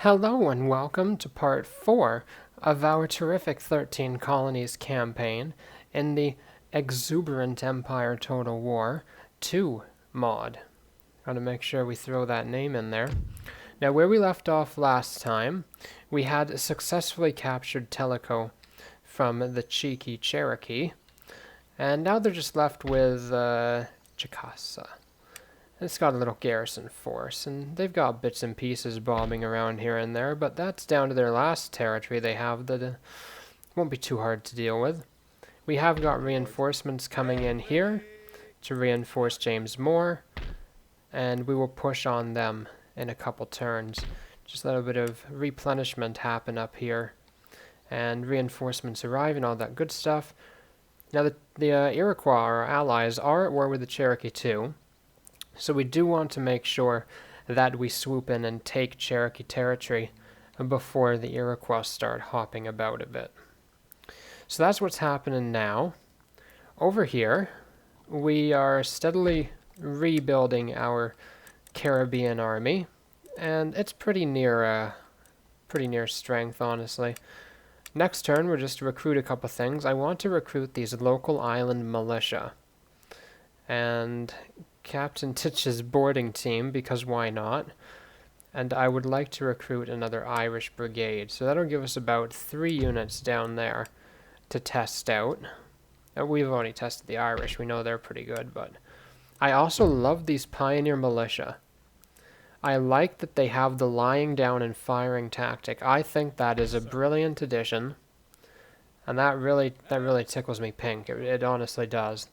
Hello and welcome to part 4 of our terrific 13 colonies campaign in the exuberant Empire Total War 2 mod. Gotta make sure we throw that name in there. Now, where we left off last time, we had successfully captured Tellico from the cheeky Cherokee, and now they're just left with Chicasa. It's got a little garrison force, and they've got bits and pieces bombing around here and there, but that's down to their last territory they have that won't be too hard to deal with. We have got reinforcements coming in here to reinforce James Moore, and we will push on them in a couple turns. Just let a bit of replenishment happen up here, and reinforcements arrive and all that good stuff. Now the Iroquois, our allies, are at war with the Cherokee too. So we do want to make sure that we swoop in and take Cherokee territory before the Iroquois start hopping about a bit. So that's what's happening now. Over here, we are steadily rebuilding our Caribbean army, and it's pretty near strength, honestly. Next turn, we're just to recruit a couple things. I want to recruit these local island militia. And Captain Titch's boarding team, because why not? And I would like to recruit another Irish brigade, so that'll give us about 3 units down there to test out. We've already tested the Irish, we know they're pretty good, but I also love these Pioneer Militia. I like that they have the lying down and firing tactic. I think that is a brilliant addition, and that really tickles me pink. It honestly does.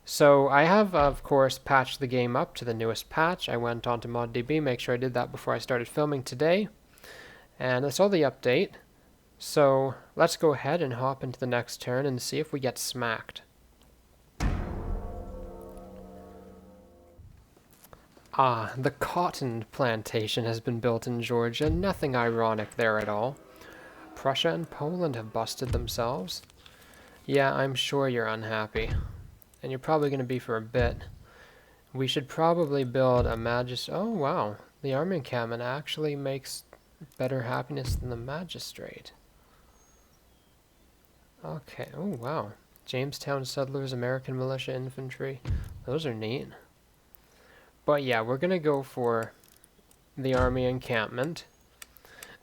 So I have, of course, patched the game up to the newest patch. I went on to ModDB, make sure I did that before I started filming today. And that's all the update. So let's go ahead and hop into the next turn and see if we get smacked. Ah, the cotton plantation has been built in Georgia. Nothing ironic there at all. Prussia and Poland have busted themselves. Yeah, I'm sure you're unhappy. And you're probably going to be for a bit. We should probably build a Oh, wow. The army encampment actually makes better happiness than the magistrate. Okay. Oh, wow. Jamestown Settlers, American Militia Infantry. Those are neat. But yeah, we're going to go for the army encampment.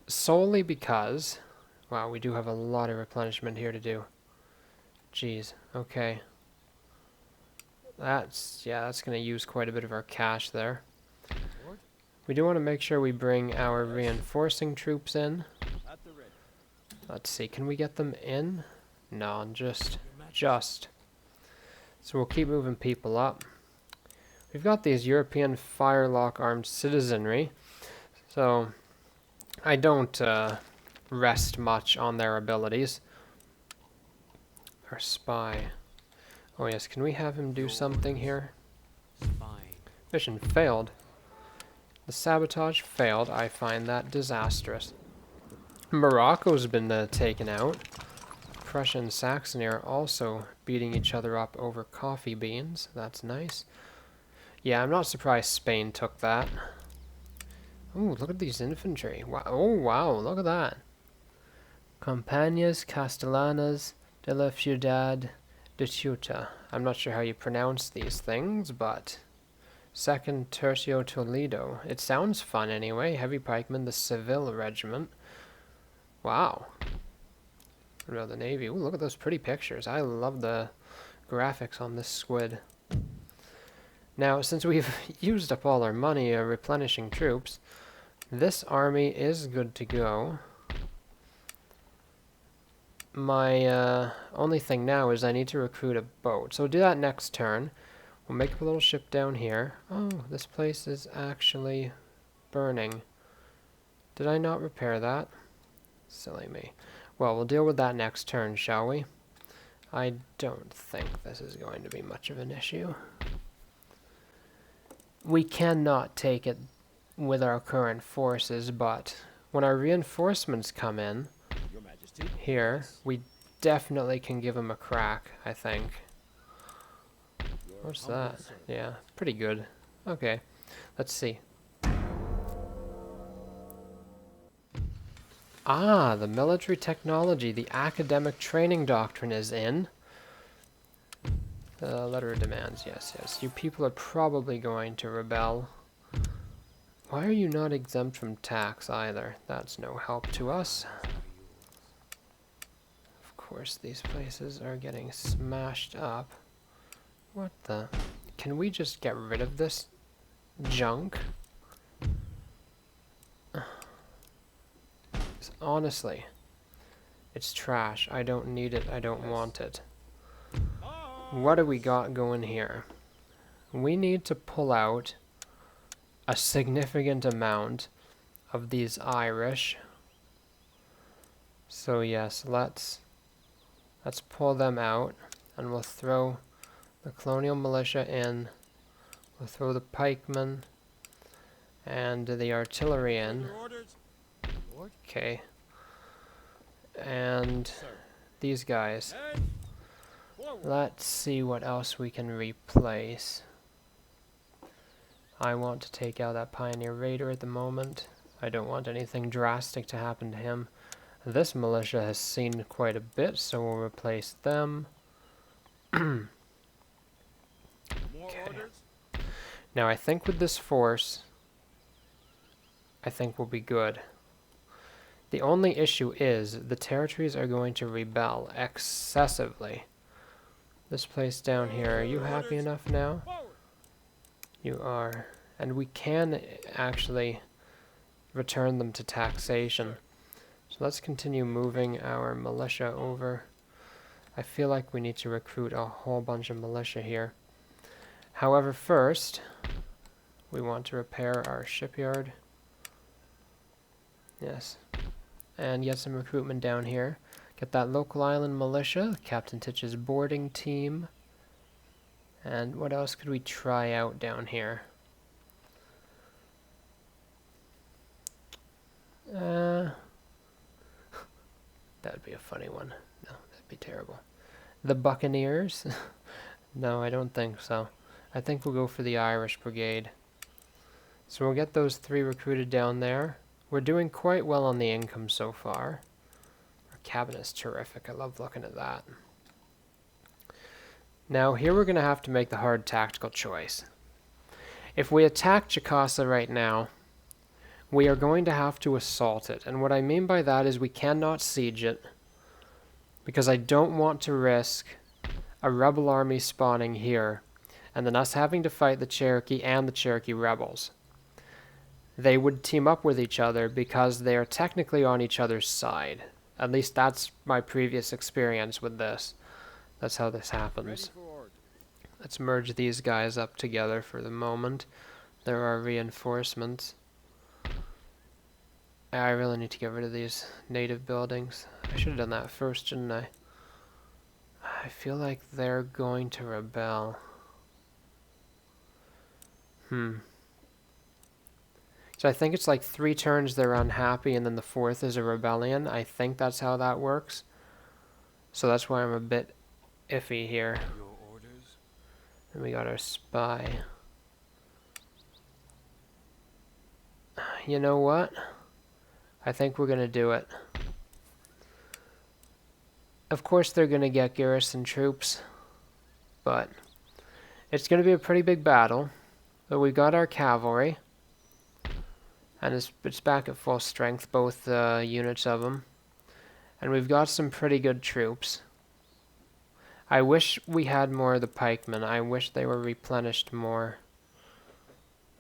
Solely because... Wow, we do have a lot of replenishment here to do. Jeez. Okay. That's going to use quite a bit of our cash there. We do want to make sure we bring our reinforcing troops in. Let's see, can we get them in? No, just. So we'll keep moving people up. We've got these European firelock armed citizenry, so I don't rest much on their abilities. Our spy. Oh yes, can we have him do something here? Mission failed. The sabotage failed. I find that disastrous. Morocco's been taken out. Prussia and Saxony are also beating each other up over coffee beans. That's nice. Yeah, I'm not surprised Spain took that. Ooh, look at these infantry. Wow. Oh, wow, look at that. Compañías Castellanas de la Ciudad de Ceuta. I'm not sure how you pronounce these things, but... Second Tercio Toledo. It sounds fun anyway. Heavy Pikemen, the Seville Regiment. Wow. What about the Navy? Ooh, look at those pretty pictures. I love the graphics on this squid. Now, since we've used up all our money replenishing troops, this army is good to go. My only thing now is I need to recruit a boat. So we'll do that next turn. We'll make up a little ship down here. Oh, this place is actually burning. Did I not repair that? Silly me. Well, we'll deal with that next turn, shall we? I don't think this is going to be much of an issue. We cannot take it with our current forces, but when our reinforcements come in, here, we definitely can give them a crack, I think. What's that? Yeah, pretty good. Okay, let's see. Ah, the military technology, the academic training doctrine is in. The letter of demands, yes, yes. You people are probably going to rebel. Why are you not exempt from tax either? That's no help to us. Of course, these places are getting smashed up. What the? Can we just get rid of this junk? Honestly, it's trash. I don't need it. I don't want it. What do we got going here? We need to pull out a significant amount of these Irish. So yes, let's pull them out, and we'll throw the colonial militia in. We'll throw the pikemen and the artillery in. Okay. And these guys. Let's see what else we can replace. I want to take out that Pioneer Raider at the moment. I don't want anything drastic to happen to him. This militia has seen quite a bit, so we'll replace them. Okay. Now I think with this force, I think we'll be good. The only issue is the territories are going to rebel excessively. This place down here, are you happy enough now? You are. And we can actually return them to taxation. So let's continue moving our militia over. I feel like we need to recruit a whole bunch of militia here. However, first, we want to repair our shipyard. Yes. And get some recruitment down here. Get that local island militia, Captain Titch's boarding team. And what else could we try out down here? That'd be a funny one. No, that'd be terrible. The Buccaneers? No, I don't think so. I think we'll go for the Irish Brigade. So we'll get those 3 recruited down there. We're doing quite well on the income so far. Our cabinet's terrific. I love looking at that. Now here we're going to have to make the hard tactical choice. If we attack Chicasa right now, we are going to have to assault it. And what I mean by that is we cannot siege it, because I don't want to risk a rebel army spawning here and then us having to fight the Cherokee and the Cherokee rebels. They would team up with each other because they are technically on each other's side. At least that's my previous experience with this. That's how this happens. Let's merge these guys up together for the moment. There are reinforcements. I really need to get rid of these native buildings. I should have done that first, shouldn't I? I feel like they're going to rebel. So I think it's like 3 turns they're unhappy and then the 4th is a rebellion. I think that's how that works. So that's why I'm a bit iffy here. Your orders? And we got our spy. You know what? I think we're going to do it. Of course they're going to get garrison troops, but it's going to be a pretty big battle. But we got our cavalry. And it's back at full strength, both units of them. And we've got some pretty good troops. I wish we had more of the pikemen. I wish they were replenished more.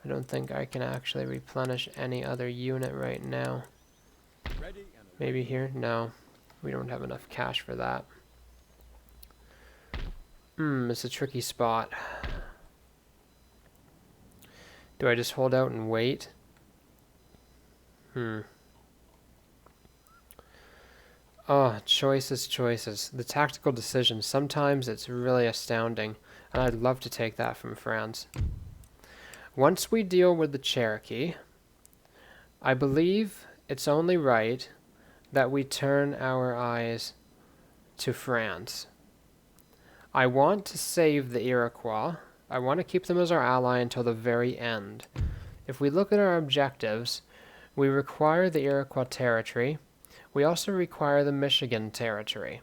I don't think I can actually replenish any other unit right now. Maybe here? No. We don't have enough cash for that. It's a tricky spot. Do I just hold out and wait? Oh, choices. The tactical decisions. Sometimes it's really astounding, and I'd love to take that from France. Once we deal with the Cherokee, I believe it's only right that we turn our eyes to France. I want to save the Iroquois. I want to keep them as our ally until the very end. If we look at our objectives, we require the Iroquois territory. We also require the Michigan territory.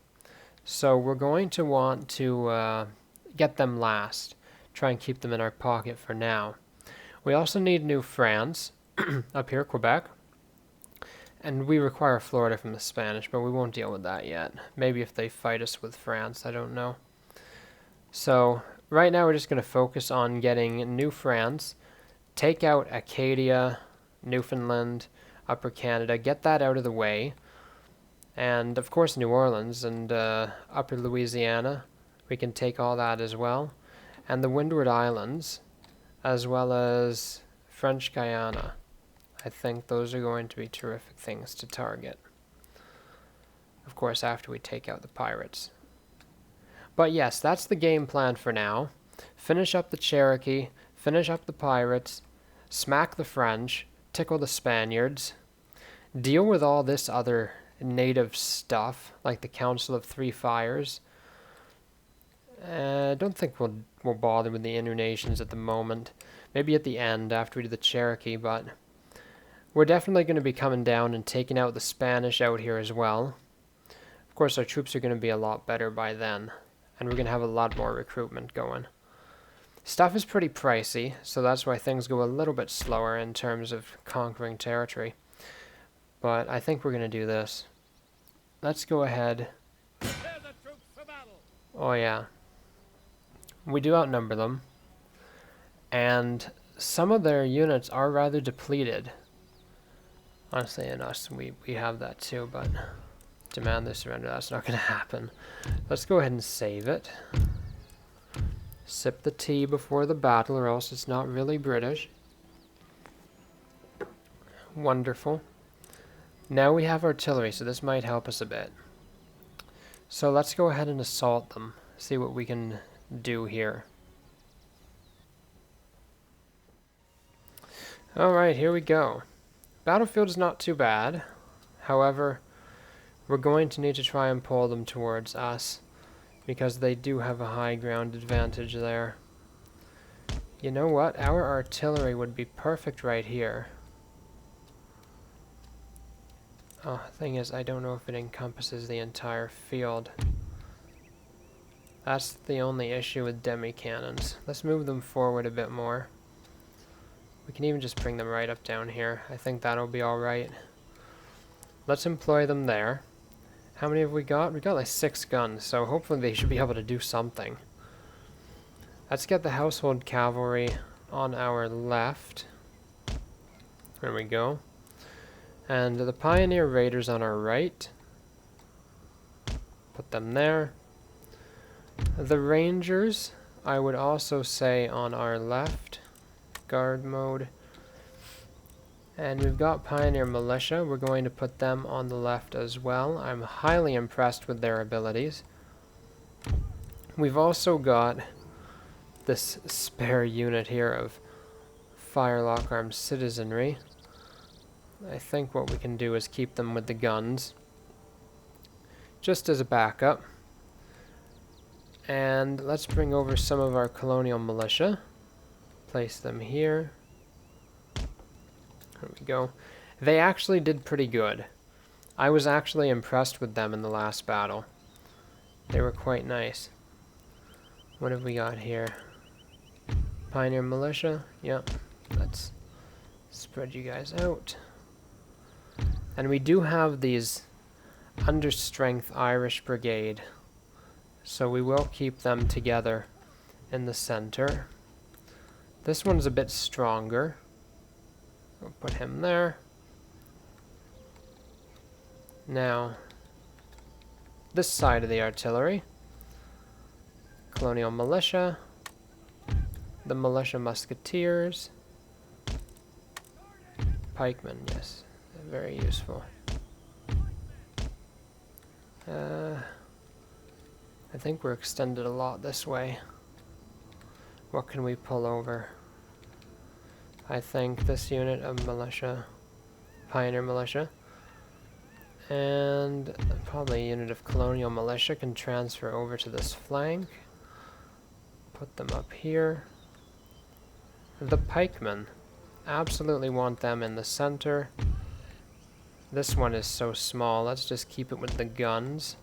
So we're going to want to get them last. Try and keep them in our pocket for now. We also need New France, up here, Quebec. And we require Florida from the Spanish, but we won't deal with that yet. Maybe if they fight us with France, I don't know. So right now we're just going to focus on getting New France, take out Acadia, Newfoundland, Upper Canada, get that out of the way. And of course New Orleans and Upper Louisiana, we can take all that as well. And the Windward Islands, as well as French Guiana. I think those are going to be terrific things to target. Of course, after we take out the pirates. But yes, that's the game plan for now. Finish up the Cherokee, finish up the pirates, smack the French, tickle the Spaniards, deal with all this other native stuff, like the Council of Three Fires. I don't think we'll bother with the Innu Nations at the moment. Maybe at the end, after we do the Cherokee, but we're definitely going to be coming down and taking out the Spanish out here as well. Of course, our troops are going to be a lot better by then, and we're going to have a lot more recruitment going. Stuff is pretty pricey, so that's why things go a little bit slower in terms of conquering territory. But I think we're going to do this. Let's go ahead. Oh yeah. We do outnumber them, and some of their units are rather depleted. Honestly, in us, we have that too, but demand their surrender, that's not going to happen. Let's go ahead and save it. Sip the tea before the battle, or else it's not really British. Wonderful. Now we have artillery, so this might help us a bit. So let's go ahead and assault them, see what we can do here. Alright, here we go. Battlefield is not too bad. However, we're going to need to try and pull them towards us, because they do have a high ground advantage there. You know what? Our artillery would be perfect right here. Oh, thing is, I don't know if it encompasses the entire field. That's the only issue with demi-cannons. Let's move them forward a bit more. We can even just bring them right up down here. I think that'll be alright. Let's employ them there. How many have we got? We got like 6 guns, so hopefully they should be able to do something. Let's get the household cavalry on our left. There we go. And the pioneer raiders on our right. Put them there. The rangers, I would also say on our left. Guard mode. And we've got pioneer militia. We're going to put them on the left as well. I'm highly impressed with their abilities. We've also got this spare unit here of firelock armed citizenry. I think what we can do is keep them with the guns, just as a backup. And let's bring over some of our colonial militia. Place them here. There we go. They actually did pretty good. I was actually impressed with them in the last battle. They were quite nice. What have we got here? Pioneer militia. Yep. Let's spread you guys out. And we do have these understrength Irish brigade, so we will keep them together in the center. This one's a bit stronger. We'll put him there. Now, this side of the artillery. Colonial militia. The militia musketeers. Pikemen, yes. Very useful. I think we're extended a lot this way. What can we pull over? I think this unit of militia, pioneer militia, and probably a unit of colonial militia can transfer over to this flank. Put them up here. The pikemen, absolutely want them in the center. This one is so small. Let's just keep it with the guns.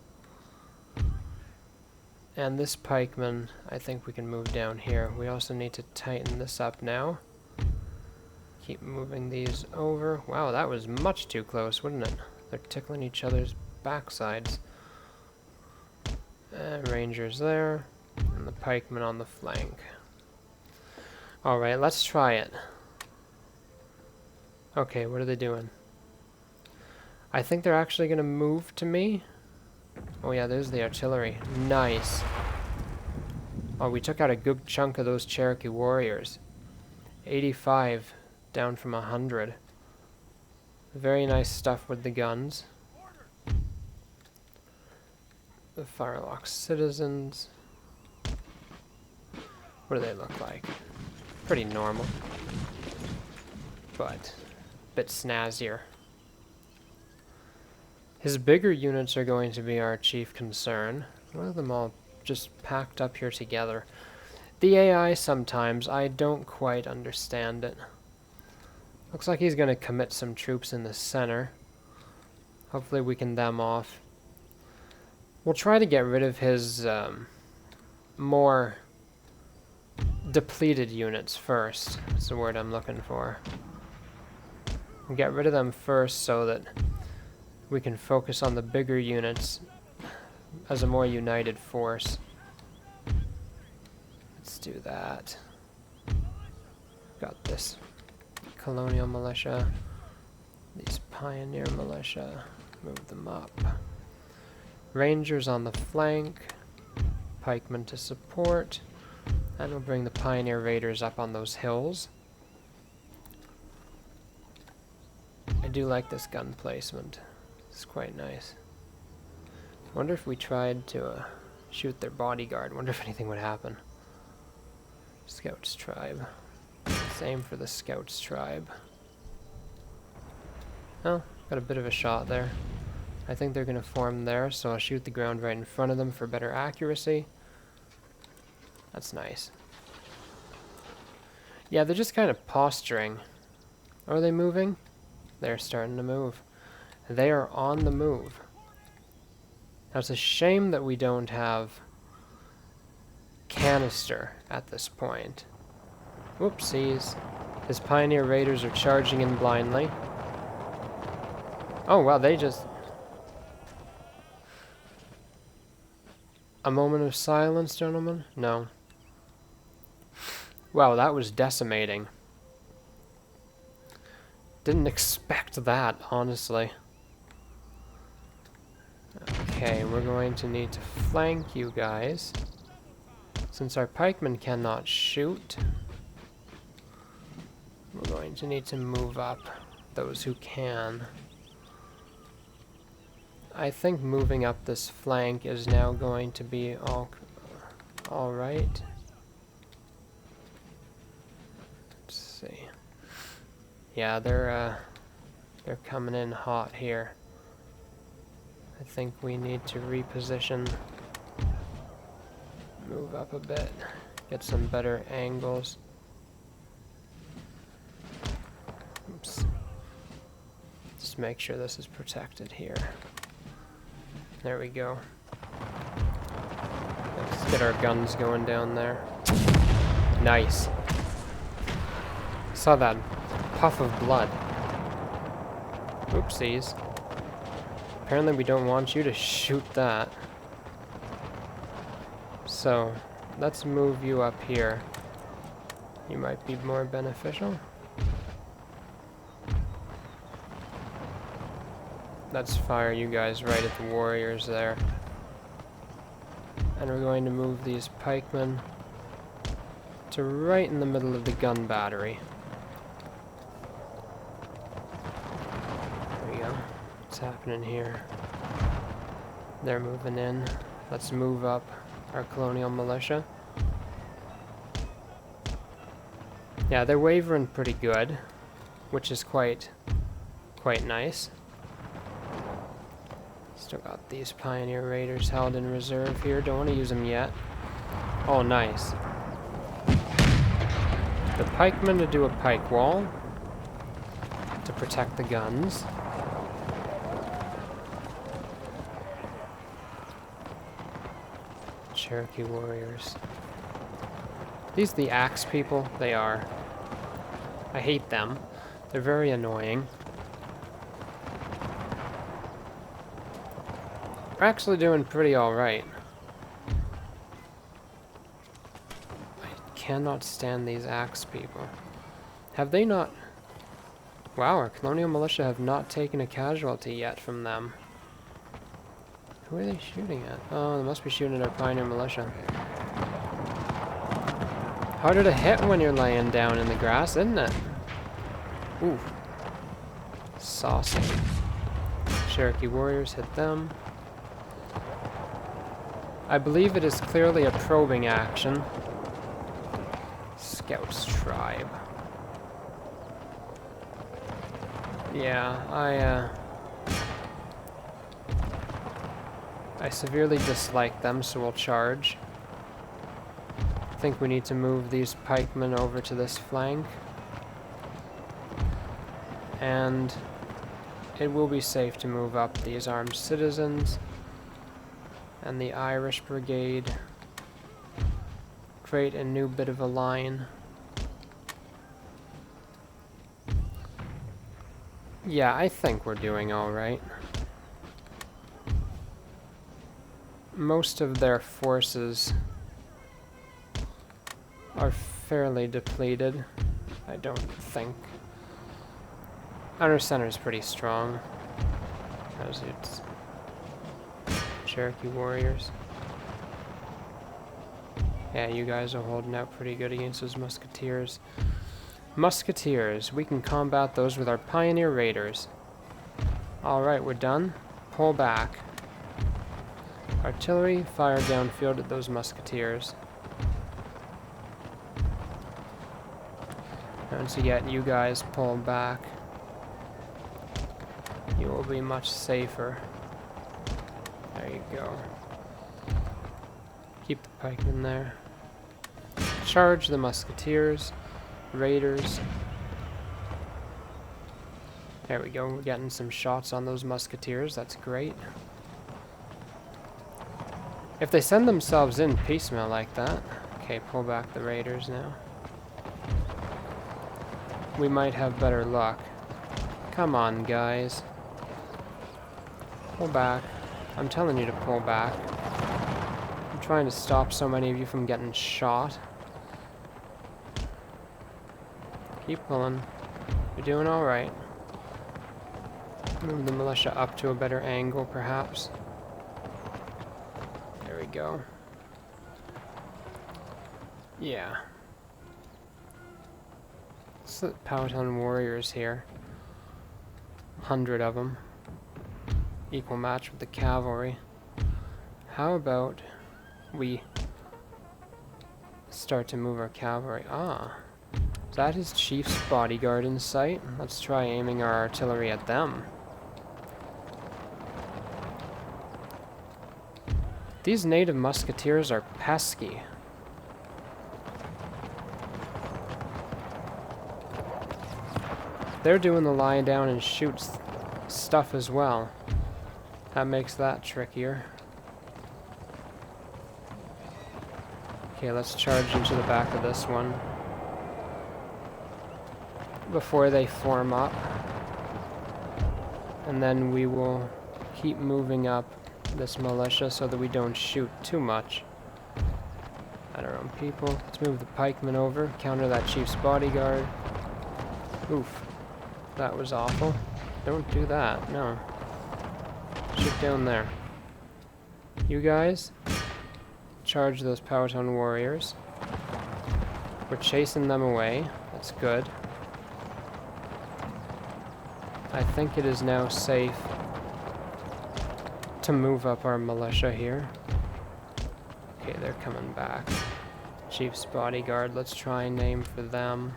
And this pikeman, I think we can move down here. We also need to tighten this up now. Keep moving these over. Wow, that was much too close, wouldn't it? They're tickling each other's backsides. And Rangers there. And the pikeman on the flank. Alright, let's try it. Okay, what are they doing? I think they're actually going to move to me. Oh yeah, there's the artillery. Nice. Oh, we took out a good chunk of those Cherokee warriors. 85 down from 100. Very nice stuff with the guns. The Firelock citizens. What do they look like? Pretty normal. But a bit snazzier. His bigger units are going to be our chief concern. Look at them all just packed up here together. The AI sometimes, I don't quite understand it. Looks like he's going to commit some troops in the center. Hopefully we can them off. We'll try to get rid of his more depleted units first. That's the word I'm looking for. We'll get rid of them first so that we can focus on the bigger units as a more united force. Let's do that. Got this colonial militia, these pioneer militia, move them up. Rangers on the flank, pikemen to support, and we'll bring the pioneer raiders up on those hills. I do like this gun placement. It's quite nice. Wonder if we tried to shoot their bodyguard. Wonder if anything would happen. Scouts tribe. Same for the Scouts tribe. Oh, got a bit of a shot there. I think they're going to form there, so I'll shoot the ground right in front of them for better accuracy. That's nice. Yeah, they're just kind of posturing. Are they moving? They're starting to move. They are on the move. Now it's a shame that we don't have canister at this point. Whoopsies. His pioneer raiders are charging in blindly. Oh wow, they just... A moment of silence, gentlemen? No. Wow, that was decimating. Didn't expect that, honestly. Okay, we're going to need to flank you guys. Since our pikemen cannot shoot, we're going to need to move up those who can. I think moving up this flank is now going to be all right. Let's see. Yeah, they're coming in hot here. I think we need to reposition, move up a bit, get some better angles. Oops. Just make sure this is protected here. There we go. Let's get our guns going down there. Nice. Saw that puff of blood. Oopsies. Apparently we don't want you to shoot that. So, let's move you up here. You might be more beneficial. Let's fire you guys right at the warriors there. And we're going to move these pikemen to right in the middle of the gun battery. There we go. What's happening here? They're moving in. Let's move up our colonial militia. Yeah, they're wavering pretty good, which is quite nice. Still got these pioneer raiders held in reserve here. Don't want to use them yet. Oh, nice. The pikemen to do a pike wall to protect the guns. Cherokee warriors. These the axe people? They are. I hate them. They're very annoying. We're actually doing pretty alright. I cannot stand these axe people. Have they not... Wow, our colonial militia have not taken a casualty yet from them. Who are they shooting at? Oh, they must be shooting at our pioneer militia. Harder to hit when you're laying down in the grass, isn't it? Ooh. Saucy. Cherokee warriors hit them. I believe it is clearly a probing action. Scouts tribe. Yeah, I severely dislike them, so we'll charge. I think we need to move these pikemen over to this flank. And it will be safe to move up these armed citizens and the Irish Brigade. Create a new bit of a line. Yeah, I think we're doing alright. Most of their forces are fairly depleted, I don't think. Outer center is pretty strong. How's it? Cherokee warriors. Yeah, you guys are holding out pretty good against those musketeers. Musketeers, we can combat those with our pioneer raiders. Alright, we're done. Pull back. Artillery, fire downfield at those musketeers. Once again, you guys pull back. You will be much safer. There you go. Keep the pikemen there. Charge the musketeers. Raiders. There we go, we're getting some shots on those musketeers, that's great. If they send themselves in piecemeal like that... Okay, pull back the raiders now. We might have better luck. Come on, guys. Pull back. I'm telling you to pull back. I'm trying to stop so many of you from getting shot. Keep pulling. You're doing alright. Move the militia up to a better angle, perhaps. There we go. Yeah. Let's let Powhatan warriors here. 100 of them. Equal match with the cavalry. How about we start to move our cavalry? Ah. Is that his chief's bodyguard in sight? Let's try aiming our artillery at them. These native musketeers are pesky. They're doing the lie down and shoot stuff as well. That makes that trickier. Okay, let's charge into the back of this one before they form up, and then we will keep moving up this militia so that we don't shoot too much at our own people. Let's move the pikemen over, counter that chief's bodyguard. Oof, that was awful. Don't do that, no. Shoot down there. You guys, charge those Powhatan warriors. We're chasing them away, that's good. I think it is now safe to move up our militia here. Okay, they're coming back. Chief's bodyguard, let's try and aim for them.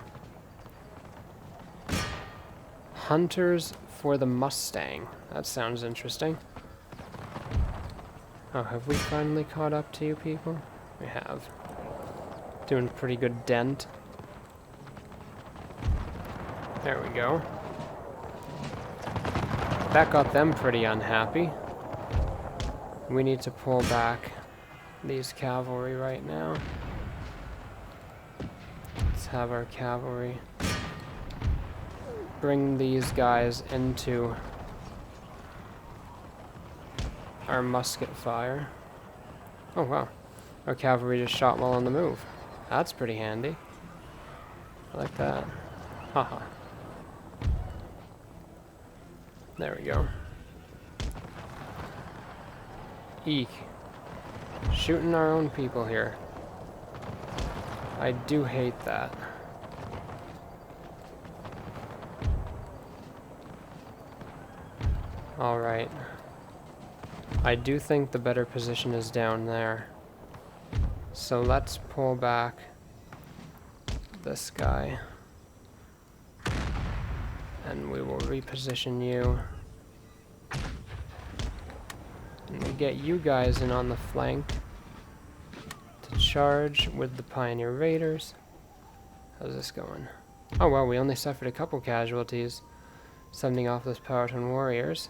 Hunters for the Mustang. That sounds interesting. Oh, have we finally caught up to you people? We have. Doing a pretty good dent. There we go. That got them pretty unhappy. We need to pull back these cavalry right now. Let's have our cavalry bring these guys into our musket fire. Oh wow, our cavalry just shot while on the move. That's pretty handy. I like that. Haha. There we go. Eek. Shooting our own people here. I do hate that. Alright. I do think the better position is down there. So let's pull back this guy. And we will reposition you. And we get you guys in on the flank to charge with the Pioneer Raiders. How's this going? Oh well, we only suffered a couple casualties, sending off those Powhatan warriors.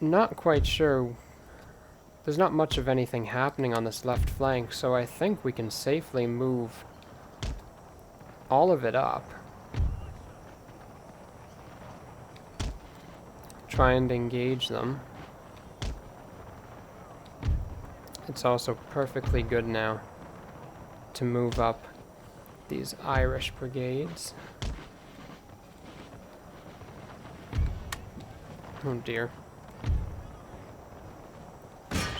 Not quite sure. There's not much of anything happening on this left flank, so I think we can safely move all of it up. Try and engage them. It's also perfectly good now to move up these Irish brigades. Oh dear.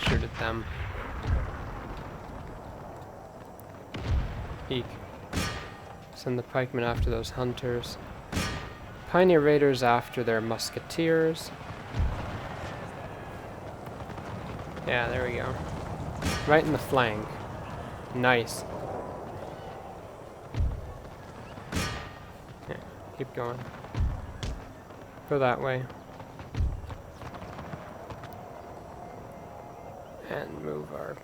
Shoot at them. Eek. Send the pikemen after those hunters. Pioneer Raiders after their musketeers. Yeah, there we go. Right in the flank. Nice. Yeah, keep going. Go that way. And move our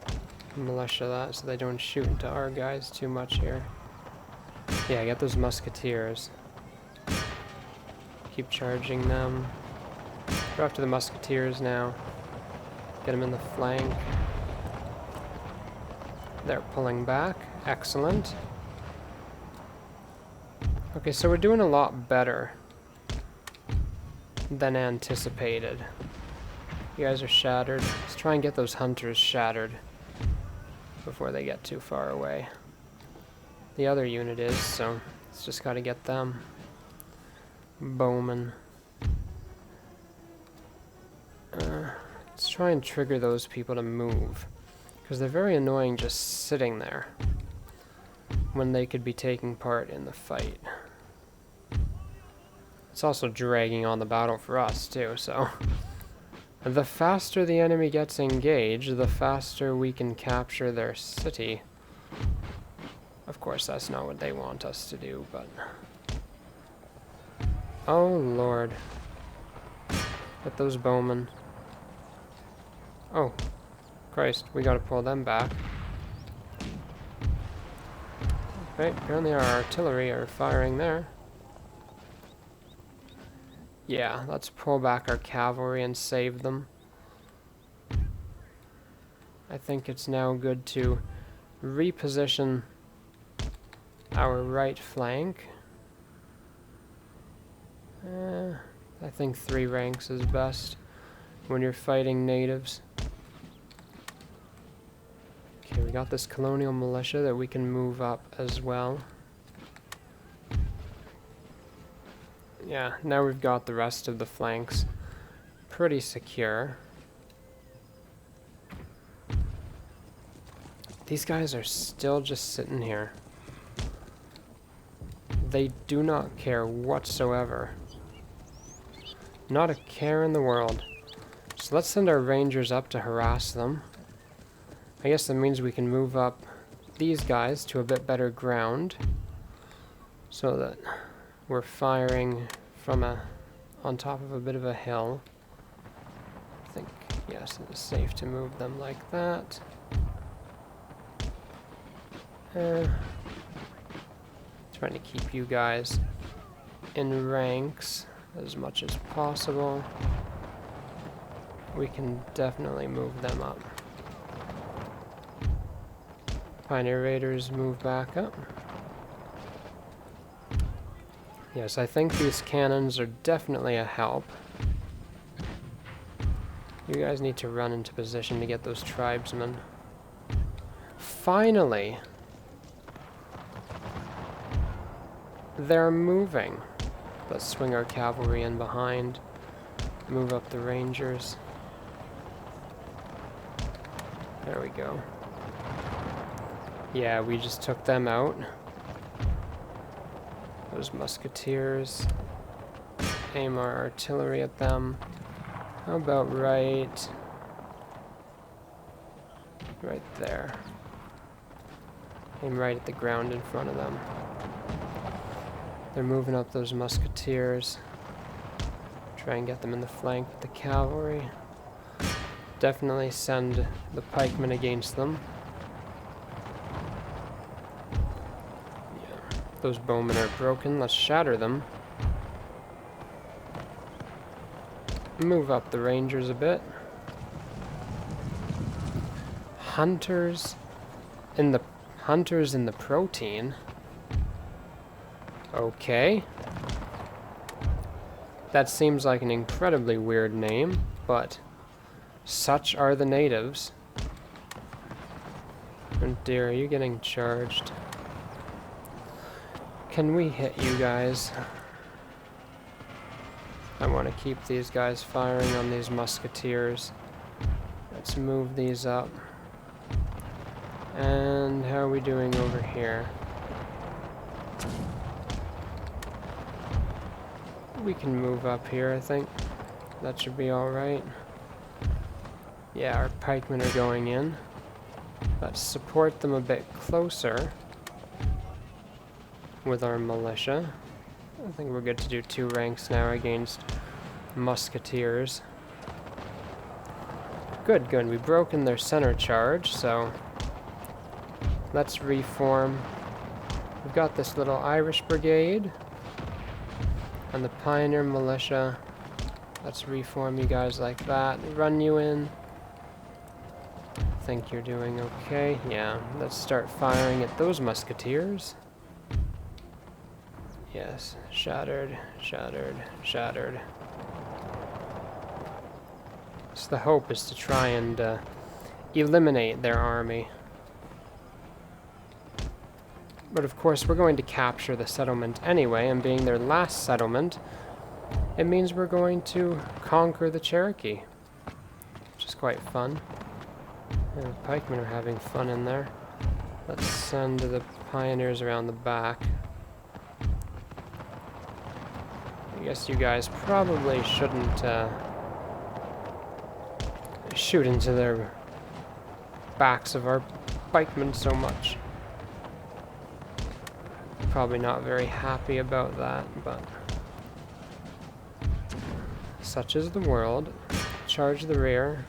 militia that so they don't shoot into our guys too much here. Yeah, get those musketeers. Keep charging them. Go after the musketeers now. Get them in the flank. They're pulling back. Excellent. Okay, so we're doing a lot better than anticipated. You guys are shattered. Let's try and get those hunters shattered before they get too far away. The other unit is, so it's just gotta get them. Bowman. Let's try and trigger those people to move, because they're very annoying just sitting there when they could be taking part in the fight. It's also dragging on the battle for us too, so the faster the enemy gets engaged, the faster we can capture their city. Of course, that's not what they want us to do, but oh lord. Get those bowmen. Oh, Christ, we gotta pull them back. Okay, apparently our artillery are firing there. Yeah, let's pull back our cavalry and save them. I think it's now good to reposition our right flank. I think 3 ranks is best when you're fighting natives. Okay, we got this colonial militia that we can move up as well. Yeah, now we've got the rest of the flanks pretty secure. These guys are still just sitting here. They do not care whatsoever. Not a care in the world. So let's send our rangers up to harass them. I guess that means we can move up these guys to a bit better ground, so that we're firing from on top of a bit of a hill. I think, yes, it is safe to move them like that. Trying to keep you guys in ranks as much as possible. we can definitely move them up. Pioneer Raiders move back up. Yes, I think these cannons are definitely a help. You guys need to run into position to get those tribesmen. Finally! They're moving. Let's swing our cavalry in behind. Move up the rangers. There we go. Yeah, we just took them out. Those musketeers. Aim our artillery at them. How about right there. Aim right at the ground in front of them. They're moving up those musketeers. Try and get them in the flank with the cavalry. Definitely send the pikemen against them. Yeah, those bowmen are broken. Let's shatter them. Move up the rangers a bit. Hunters in the protein. Okay. That seems like an incredibly weird name, but such are the natives. Oh dear, are you getting charged? Can we hit you guys? I want to keep these guys firing on these musketeers. Let's move these up. And how are we doing over here? We can move up here, I think. That should be alright. Yeah, our pikemen are going in. Let's support them a bit closer with our militia. I think we're good to do 2 ranks now against musketeers. Good, good. We've broken their center charge, so let's reform. We've got this little Irish brigade and the Pioneer Militia. Let's reform you guys like that. Run you in. Think you're doing okay. Yeah, let's start firing at those musketeers. Yes, shattered, shattered, shattered. So the hope is to try and eliminate their army. But of course we're going to capture the settlement anyway, and being their last settlement, it means we're going to conquer the Cherokee, which is quite fun. And the pikemen are having fun in there. Let's send the pioneers around the back. I guess you guys probably shouldn't shoot into their backs of our pikemen so much. Probably not very happy about that, but such is the world. Charge the rear.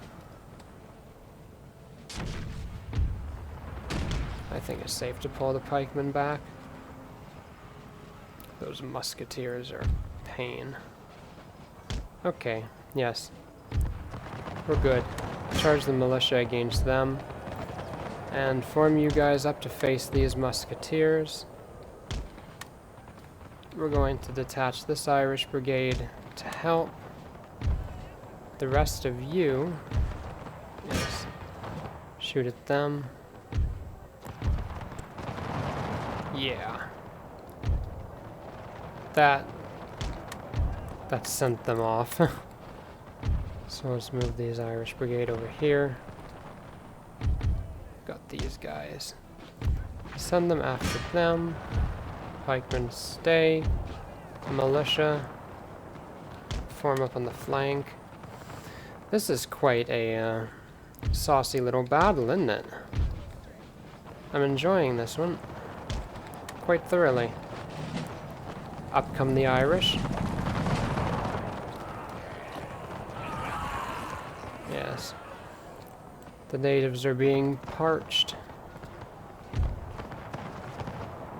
I think it's safe to pull the pikemen back. Those musketeers are a pain. Okay, yes. We're good. Charge the militia against them. And form you guys up to face these musketeers. We're going to detach this Irish brigade to help. The rest of you, yes, shoot at them. Yeah. That sent them off. So let's move these Irish brigade over here. Got these guys. Send them after them. Pikemen stay. Militia form up on the flank. This is quite a saucy little battle, isn't it? I'm enjoying this one quite thoroughly. Up come the Irish. Yes. The natives are being parched.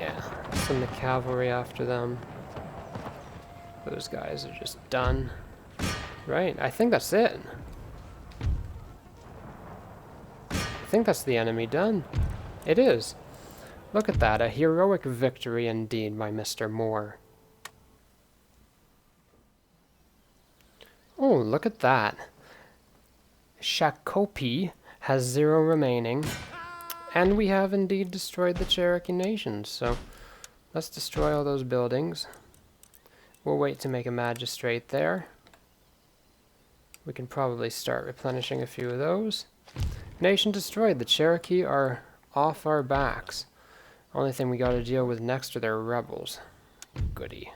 Yeah. Send the cavalry after them. Those guys are just done. Right, I think that's it. think that's the enemy done. It is. Look at that, a heroic victory indeed by Mr. Moore. Oh, look at that. Shakopee has 0 remaining, and we have indeed destroyed the Cherokee Nation, so let's destroy all those buildings. We'll wait to make a magistrate there. We can probably start replenishing a few of those. Nation destroyed. The Cherokee are off our backs. Only thing we got to deal with next are their rebels. Goody.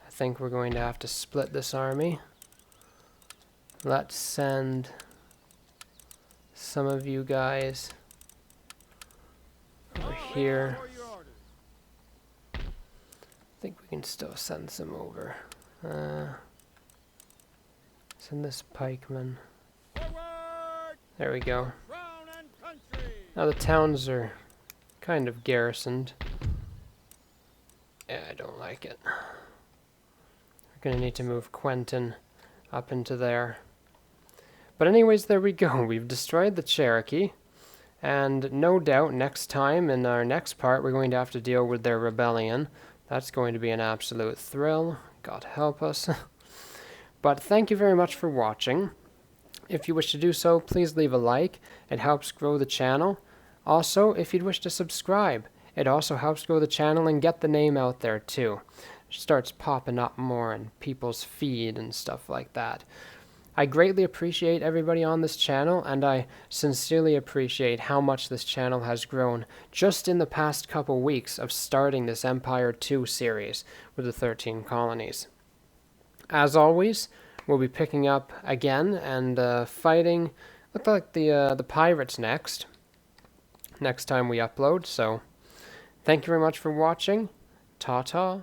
I think we're going to have to split this army. Let's send some of you guys over here. I think we can still send some over. Send this pikeman. There we go. Now the towns are kind of garrisoned. Yeah, I don't like it. We're going to need to move Quentin up into there. But anyways, there we go. We've destroyed the Cherokee. And no doubt next time, in our next part, we're going to have to deal with their rebellion. That's going to be an absolute thrill. God help us. But thank you very much for watching. If you wish to do so, please leave a like. It helps grow the channel. Also, if you'd wish to subscribe, it also helps grow the channel and get the name out there too. It starts popping up more in people's feed and stuff like that. I greatly appreciate everybody on this channel, and I sincerely appreciate how much this channel has grown just in the past couple weeks of starting this Empire 2 series with the 13 colonies. As always, we'll be picking up again and fighting, look like the pirates next time we upload. So thank you very much for watching. Ta-ta.